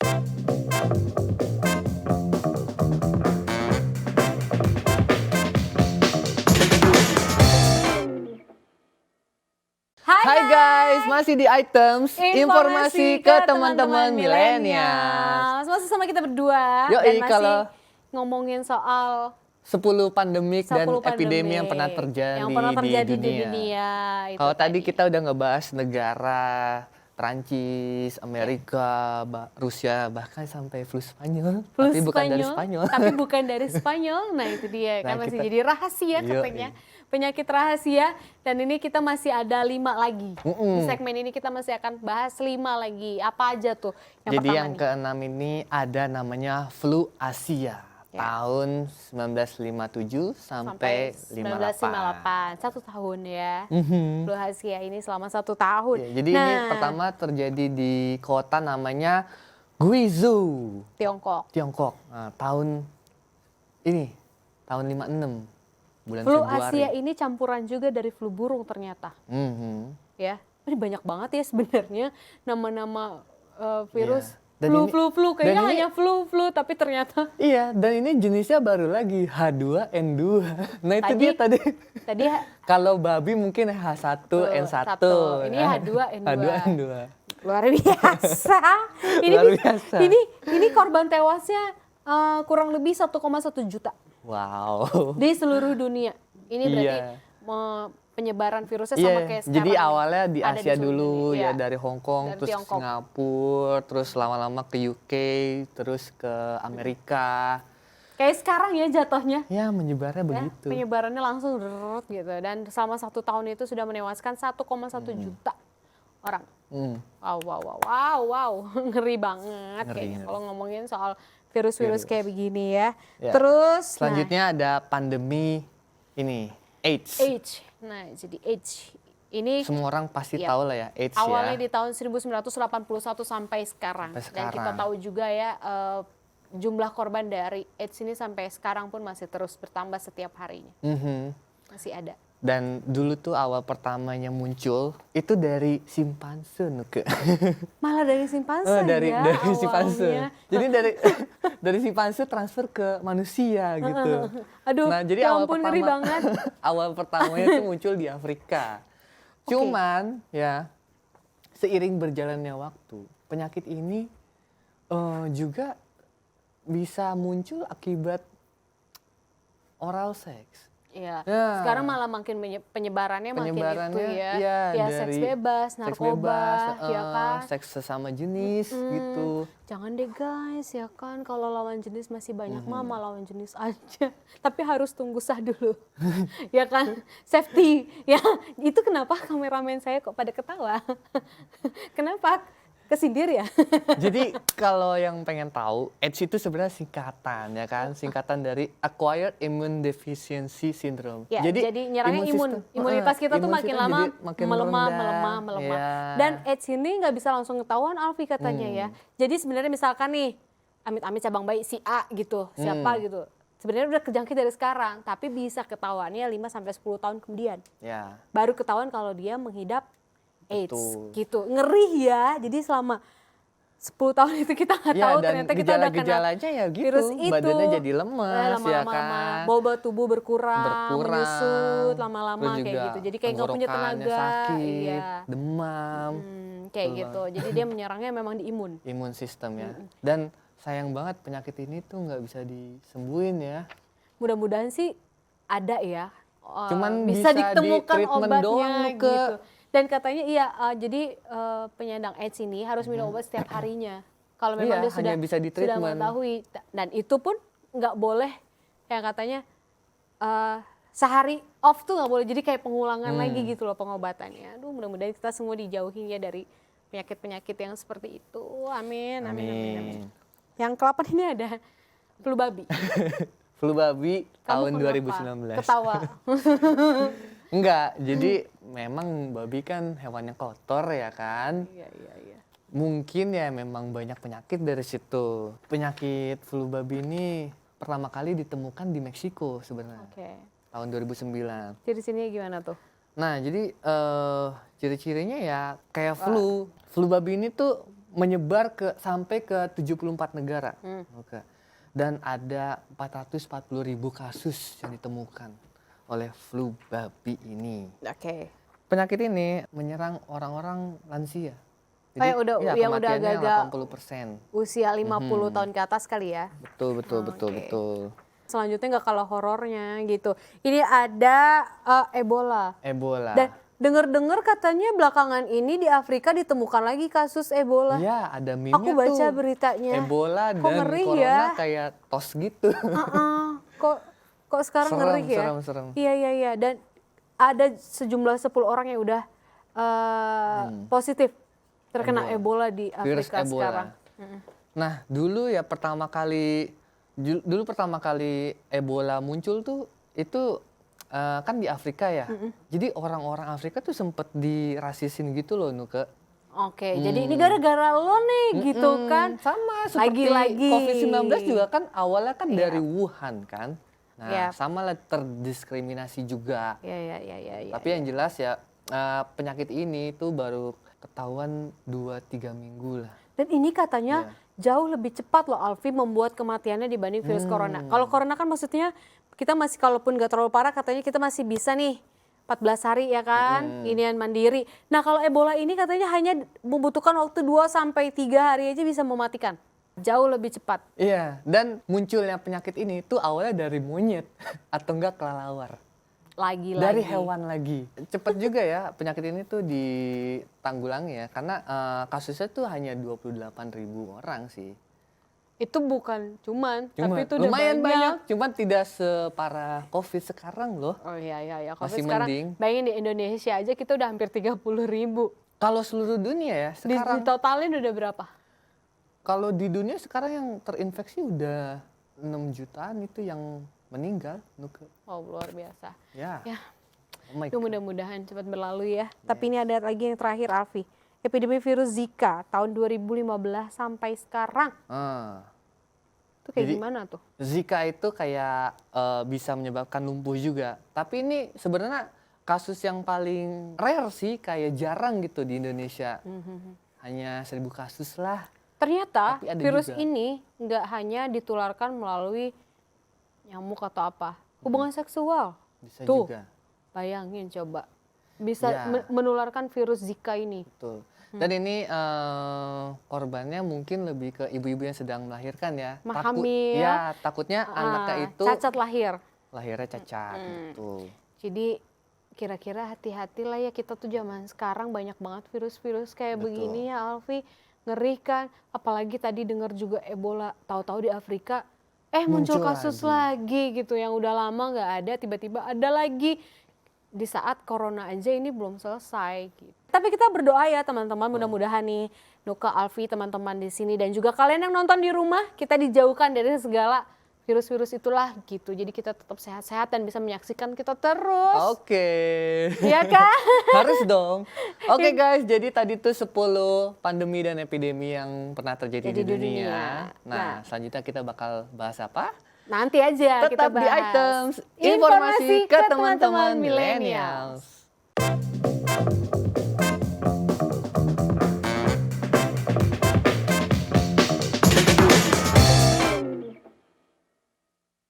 Hai guys, masih di items informasi ke teman-teman milenial. Masih sama kita berdua Yoi, dan masih kalau ngomongin soal 10 pandemik 10 dan epidemi yang pernah terjadi di dunia. Itu Kalau tadi kita udah ngebahas negara Prancis, Amerika, Rusia, bahkan sampai flu Spanyol. Tapi bukan dari Spanyol. Tapi bukan dari Spanyol. Nah itu dia, kan masih jadi rahasia katanya. Penyakit rahasia, dan ini kita masih ada 5 lagi. Di segmen ini kita masih akan bahas 5 lagi. Apa aja tuh? Jadi yang ke-6 ini ada namanya flu Asia. Tahun 1957 sampai 1958, 1 tahun ya. Flu Asia ini selama 1 tahun. Ya, jadi ini pertama terjadi di kota namanya Guizhou, Tiongkok. Nah, tahun 56 bulan Flu Februari. Asia ini campuran juga dari flu burung ternyata. Ya, ini banyak banget ya sebenarnya nama-nama virus. Flu kayaknya hanya flu tapi ternyata iya, dan ini jenisnya baru lagi H2N2. Nah itu dia tadi kalau babi mungkin H1N1, ini H2N2. Luar biasa. Ini korban tewasnya kurang lebih 1,1 juta. Wow. Di seluruh dunia. Ini berarti penyebaran virusnya sama kayak sekarang. Jadi awalnya di Asia dulu dunia. ya, dari Hong Kong, terus Tiongkok. Singapura, terus lama-lama ke UK, terus ke Amerika. Kayak sekarang ya jatuhnya. Ya menyebarnya begitu. Penyebarannya langsung gitu. Dan selama 1 tahun itu sudah menewaskan 1,1 juta orang. Wow. Ngeri banget. Kalau ngomongin soal virus-virus kayak begini ya. Terus selanjutnya ada pandemi ini, AIDS. Nah, jadi AIDS ini semua orang pasti tahu lah ya, AIDS awalnya di tahun 1981 sampai sekarang. Dan kita tahu juga ya jumlah korban dari AIDS ini sampai sekarang pun masih terus bertambah setiap harinya. Masih ada. Dan dulu tuh awal pertamanya muncul itu dari simpanse Nuke. Malah dari simpanse dari awalnya. simpanse. Jadi dari simpanse transfer ke manusia gitu. Aduh, nah, jadi ngeri banget. Awal pertamanya tuh muncul di Afrika. Cuman ya seiring berjalannya waktu, penyakit ini juga bisa muncul akibat oral seks. Iya. Sekarang malah makin penyebarannya makin itu ya. Seks bebas, narkoba, ya kan. Seks sesama jenis gitu. Jangan deh guys, ya kan, kalau lawan jenis masih banyak mama lawan jenis aja. Tapi harus tunggu sah dulu. Ya kan, safety. Ya, itu kenapa kameramen saya kok pada ketawa. Kenapa? Kesindir ya. Jadi kalau yang pengen tahu, AIDS itu sebenarnya singkatan ya kan, singkatan dari Acquired Immune Deficiency Syndrome. Ya, jadi nyerangnya imunitas kita tuh makin lama melemah. Ya. Dan AIDS ini nggak bisa langsung ketahuan, Alfi katanya ya. Jadi sebenarnya misalkan nih, amit-amit cabang bayi si A gitu, siapa gitu. Sebenarnya udah kejangkit dari sekarang, tapi bisa ketahuannya 5-10 tahun kemudian. Ya. Baru ketahuan kalau dia menghidap AIDS gitu. Ngeri ya. Jadi selama 10 tahun itu kita nggak tahu ternyata kita udah kena gejalanya ya gitu, virus itu. Badannya jadi lemas ya kan. Bobot tubuh berkurang, menyusut lama-lama kayak gitu. Jadi kayak nggak punya tenaga, sakit, demam. Kayak gitu. Jadi dia menyerangnya memang di imun sistem ya. Dan sayang banget penyakit ini tuh nggak bisa disembuhin ya. Mudah-mudahan sih ada ya. Cuman bisa ditemukan obatnya doang gitu. Dan katanya jadi penyandang AIDS ini harus minum obat setiap harinya. Kalau memang dia sudah mengetahui. Dan itu pun nggak boleh, yang katanya sehari off tuh nggak boleh. Jadi kayak pengulangan lagi gitu loh pengobatannya. Aduh, mudah-mudahan kita semua dijauhin ya dari penyakit-penyakit yang seperti itu. Amin. Yang ke-8 ini ada flu babi. Flu babi tahun 2019. Ketawa. Enggak, jadi memang babi kan hewan yang kotor ya kan. Iya. Mungkin ya memang banyak penyakit dari situ. Penyakit flu babi ini pertama kali ditemukan di Meksiko sebenarnya. Tahun 2009. Ciri-cirinya gimana tuh? Nah, jadi ciri-cirinya ya kayak flu. Flu babi ini tuh menyebar sampai ke 74 negara. Oke. Dan ada 440.000 kasus yang ditemukan oleh flu babi ini. Oke. Penyakit ini menyerang orang-orang lansia. Jadi yang udah agak 80%. Usia 50 tahun ke atas kali ya. Betul. Selanjutnya nggak kalah horornya gitu. Ini ada Ebola. Dan dengar-dengar katanya belakangan ini di Afrika ditemukan lagi kasus Ebola. Iya, ada meme-nya tuh. Aku baca beritanya. Ebola dan corona kayak tos gitu. Kok sekarang ngeri ya? Serem. Iya. Dan ada sejumlah 10 orang yang udah positif terkena Ebola di Afrika sekarang. Nah, dulu pertama kali Ebola muncul tuh itu kan di Afrika ya. Jadi orang-orang Afrika tuh sempet dirasisin gitu loh, Nuke. Oke, jadi ini gara-gara lo nih gitu kan. Sama seperti lagi. COVID-19 juga kan awalnya kan dari Wuhan kan. Nah, sama lah terdiskriminasi juga. Iya. Tapi yang jelas ya penyakit ini tuh baru ketahuan 2-3 minggu lah. Dan ini katanya jauh lebih cepat loh Alfi membuat kematiannya dibanding virus corona. Kalau corona kan maksudnya kita masih kalaupun gak terlalu parah katanya kita masih bisa nih 14 hari ya kan, inian mandiri. Nah kalau Ebola ini katanya hanya membutuhkan waktu 2-3 hari aja bisa mematikan. Jauh lebih cepat. Iya, dan munculnya penyakit ini tuh awalnya dari monyet atau enggak kelelawar. Lagi. Dari hewan lagi. Cepat juga ya penyakit ini tuh ditanggulangi ya, karena kasusnya tuh hanya 28.000 orang sih. Itu bukan cuman tapi itu udah lumayan banyak. Cuman tidak separah COVID sekarang loh. Oh iya. COVID masih sekarang, mending. bayangin di Indonesia aja kita udah hampir 30.000. Kalau seluruh dunia ya sekarang. Ditotalin udah berapa? Kalau di dunia sekarang yang terinfeksi udah 6 jutaan itu yang meninggal. Oh luar biasa. Ya. Oh my God. Mudah-mudahan cepat berlalu ya. Tapi ini ada lagi yang terakhir Alfi. Epidemi virus Zika tahun 2015 sampai sekarang. Itu kayak gimana tuh? Zika itu kayak bisa menyebabkan lumpuh juga. Tapi ini sebenarnya kasus yang paling rare sih, kayak jarang gitu di Indonesia. Hanya 1.000 kasus lah. Ternyata virus ini nggak hanya ditularkan melalui nyamuk atau apa. Hubungan seksual. Bisa tuh, juga. Bayangin coba. Bisa menularkan virus Zika ini. Betul. Dan ini korbannya mungkin lebih ke ibu-ibu yang sedang melahirkan ya. Hamil. Takutnya anaknya itu cacat lahir. Lahirnya cacat gitu. Jadi kira-kira hati-hati lah ya, kita tuh zaman sekarang banyak banget virus-virus kayak begini ya Alfi. Ngeri kan, apalagi tadi dengar juga Ebola, tahu-tahu di Afrika muncul kasus lagi gitu yang udah lama nggak ada, tiba-tiba ada lagi. Di saat corona aja ini belum selesai gitu. Tapi kita berdoa ya teman-teman, mudah-mudahan nih Nuka, Alfi, teman-teman di sini dan juga kalian yang nonton di rumah, kita dijauhkan dari segala virus-virus itulah gitu. Jadi kita tetap sehat-sehat dan bisa menyaksikan kita terus. Oke. Iya kan? Harus dong. Oke guys, jadi tadi tuh 10 pandemi dan epidemi yang pernah terjadi di dunia. Nah, selanjutnya kita bakal bahas apa? Nanti aja kita bahas. Tetap di Items, informasi ke teman-teman millennials.